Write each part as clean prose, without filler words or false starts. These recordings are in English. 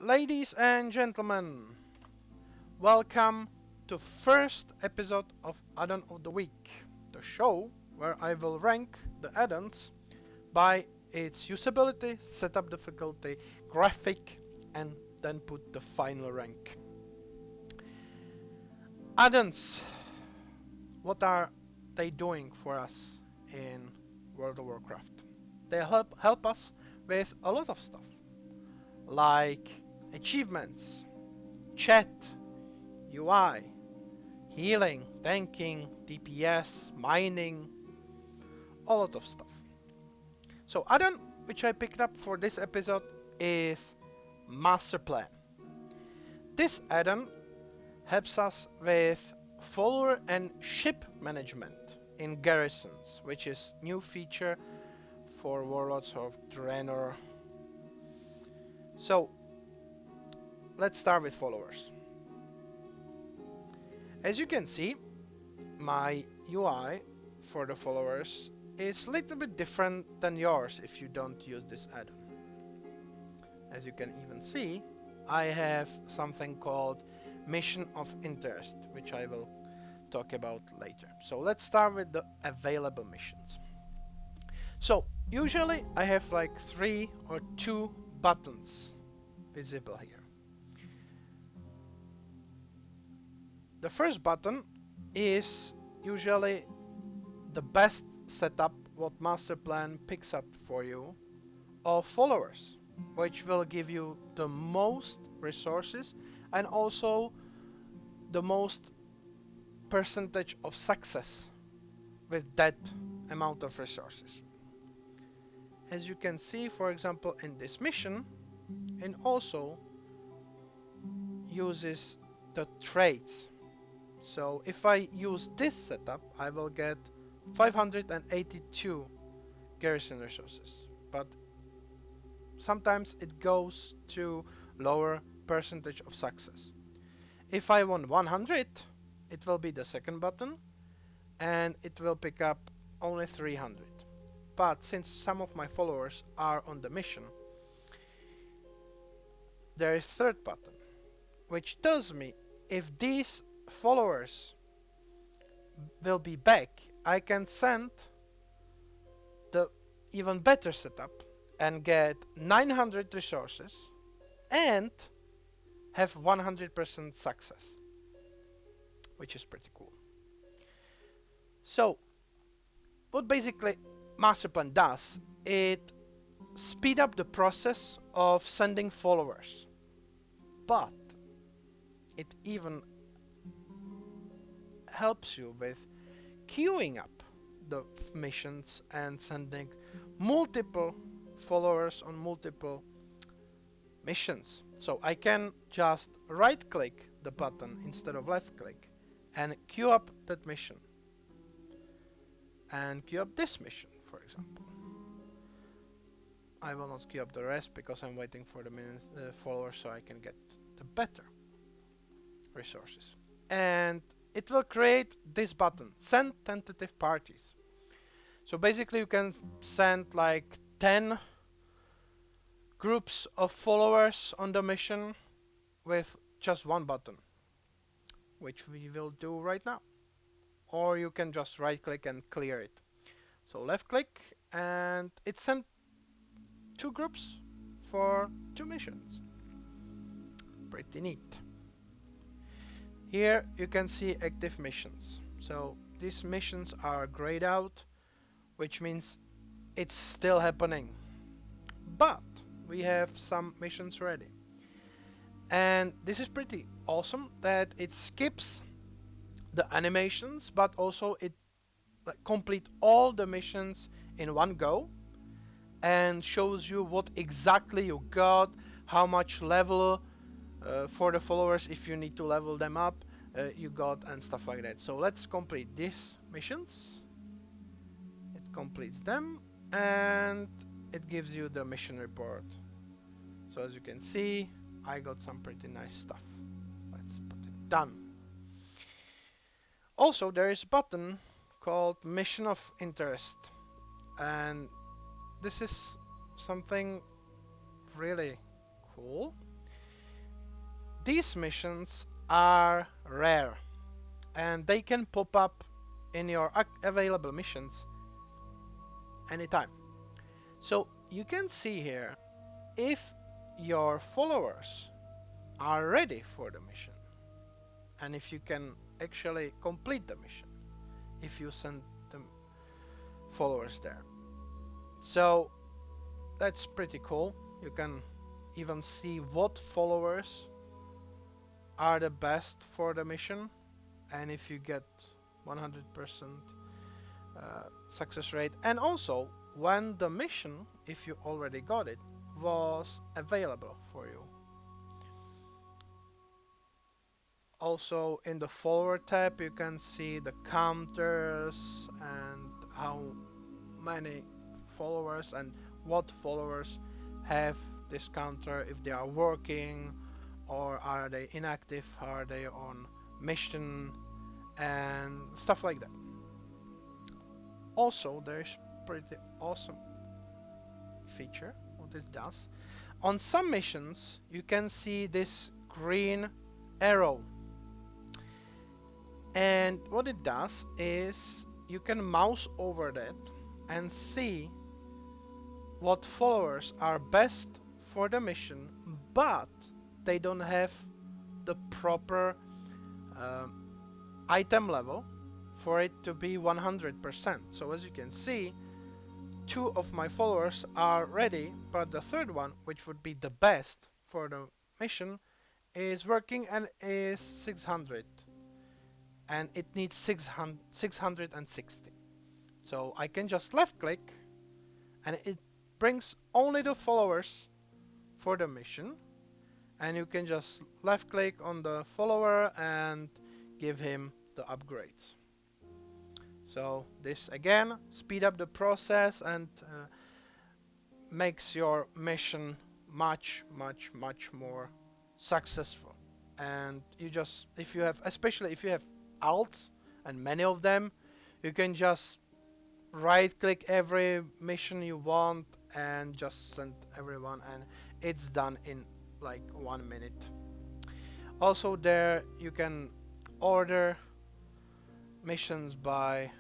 Ladies and gentlemen, welcome to first episode of Addon of the Week, the show where I will rank the addons by its usability, setup difficulty, graphic, and then put the final rank. Addons, what are they doing for us in World of Warcraft? They help us with a lot of stuff, like achievements, chat, UI, healing, tanking, DPS, mining, a lot of stuff. So addon which I picked up for this episode is Master Plan. This addon helps us with follower and ship management in garrisons, which is new feature for Warlords of Draenor. So let's start with followers. As you can see, my UI for the followers is a little bit different than yours if you don't use this addon. As you can even see, I have something called Mission of Interest, which I will talk about later. So let's start with the available missions. So usually I have like 3 or 2 buttons visible here. The first button is usually the best setup what Master Plan picks up for you of followers, which will give you the most resources and also the most percentage of success with that amount of resources. As you can see, for example, in this mission, it also uses the traits. So if I use this setup, I will get 582 garrison resources, but sometimes it goes to lower percentage of success. If I want 100, it will be the second button and it will pick up only 300. But since some of my followers are on the mission, there is third button, which tells me if these followers will be back, I can send the even better setup and get 900 resources and have 100% success, which is pretty cool. So what basically Master Plan does, it speed up the process of sending followers, but it even helps you with queuing up the missions and sending multiple followers on multiple missions. So I can just right click the button instead of left click and queue up that mission and queue up this mission, for example. I will not queue up the rest because I'm waiting for the followers so I can get the better resources. And it will create this button, send tentative parties. So basically you can send like 10 groups of followers on the mission with just one button, which we will do right now. Or you can just right click and clear it. So left click and it sent 2 groups for 2 missions. Pretty neat. Here you can see active missions. So these missions are grayed out, which means it's still happening. But we have some missions ready. And this is pretty awesome that it skips the animations, but also it complete all the missions in one go and shows you what exactly you got, how much level for the followers, if you need to level them up, you got, and stuff like that. So let's complete these missions. It completes them and it gives you the mission report. So as you can see, I got some pretty nice stuff. Let's put it done. Also, there is a button called Mission of Interest, and this is something really cool. these missions are rare and they can pop up in your available missions anytime. So you can see here if your followers are ready for the mission and if you can actually complete the mission if you send the followers there. So that's pretty cool. You can even see what followers are the best for the mission, and if you get 100% success rate, and also when the mission, if you already got it, was available for you. Also in the follower tab you can see the counters and how many followers and what followers have this counter, if they are working or are they inactive, are they on mission and stuff like that. Also there's pretty awesome feature what this does. On some missions you can see this green arrow, and what it does is you can mouse over that and see what followers are best for the mission, but they don't have the proper item level for it to be 100%. So as you can see, 2 of my followers are ready, but the third one, which would be the best for the mission, is working and is 600, and it needs 660. So I can just left click and it brings only the followers for the mission, and you can just left click on the follower and give him the upgrades. So this again speed up the process and makes your mission much more successful. And you just, if you have, especially if you have alts and many of them, you can just right click every mission you want and just send everyone, and it's done in like 1 minute. Also there you can order missions by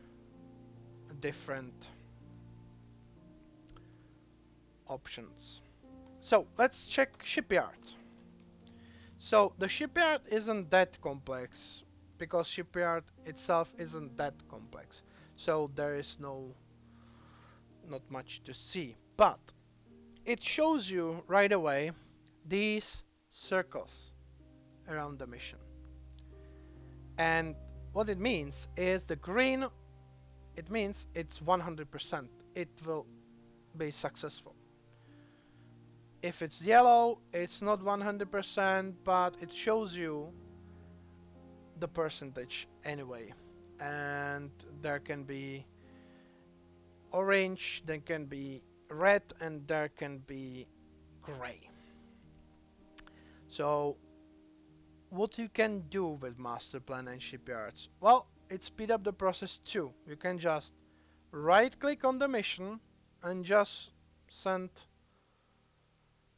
different options. So let's check Shipyard. So the Shipyard isn't that complex because Shipyard itself isn't that complex, so there is not much to see, but it shows you right away these circles around the mission. And what it means is the green, it means it's 100%, it will be successful. If it's yellow, it's not 100%, but it shows you the percentage anyway. And there can be orange, there can be red, and there can be gray. So what you can do with master plan and shipyards? Well, it speed up the process too. You can just right click on the mission and just send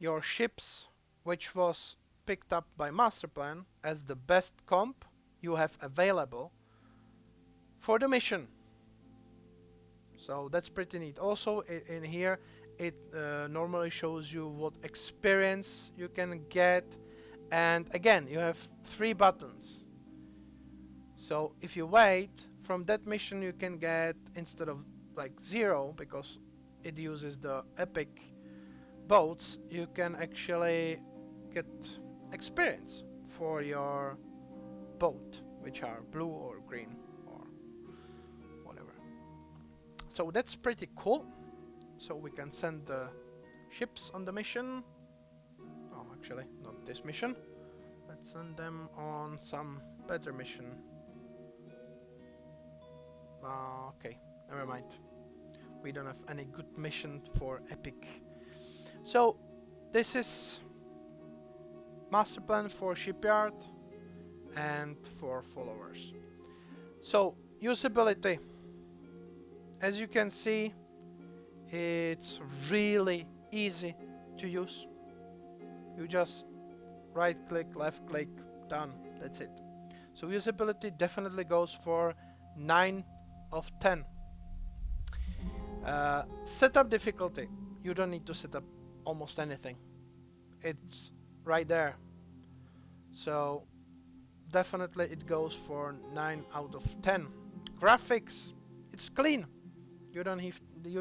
your ships, which was picked up by master plan as the best comp you have available for the mission. So that's pretty neat. Also in here it normally shows you what experience you can get, and again you have 3 buttons. So if you wait from that mission, you can get, instead of like 0 because it uses the epic boats, you can actually get experience for your boat, which are blue or green or whatever. So that's pretty cool. So we can send the ships on the mission. Oh, actually not this mission. Let's send them on some better mission. Okay, never mind. We don't have any good mission for epic. So this is master plan for shipyard and for followers. So usability, as you can see, it's really easy to use. You just right click, left click, done. That's it. So usability definitely goes for 9 of 10. Setup difficulty. You don't need to set up almost anything. It's right there. So definitely it goes for 9 out of 10. Graphics. It's clean. You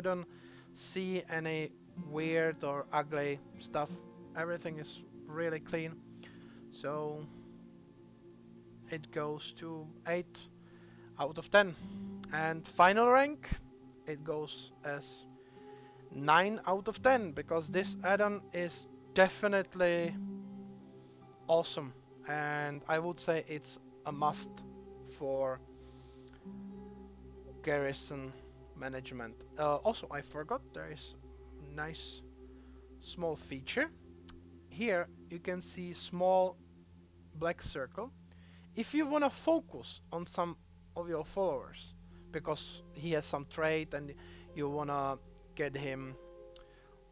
don't see any weird or ugly stuff. Everything is really clean. So it goes to 8 out of 10. And final rank, it goes as 9 out of 10 because this add-on is definitely awesome, and I would say it's a must for garrison management. Also, I forgot there is a nice small feature. Here you can see small black circle. If you want to focus on some of your followers because he has some trait and you want to get him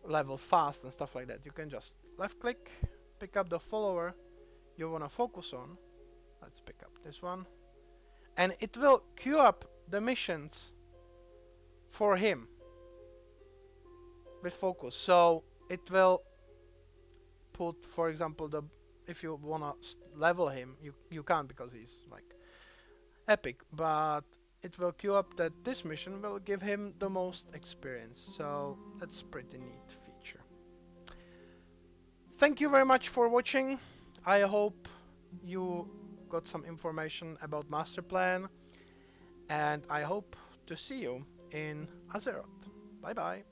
level fast and stuff like that, you can just left click, pick up the follower you want to focus on. Let's pick up this one, and it will queue up the missions for him with focus. So it will put, for example, the if you wanna level him, you can't because he's like epic, but it will queue up that this mission will give him the most experience. So that's pretty neat feature. Thank you very much for watching. I hope you got some information about master plan, and I hope to see you in Azeroth. Bye bye.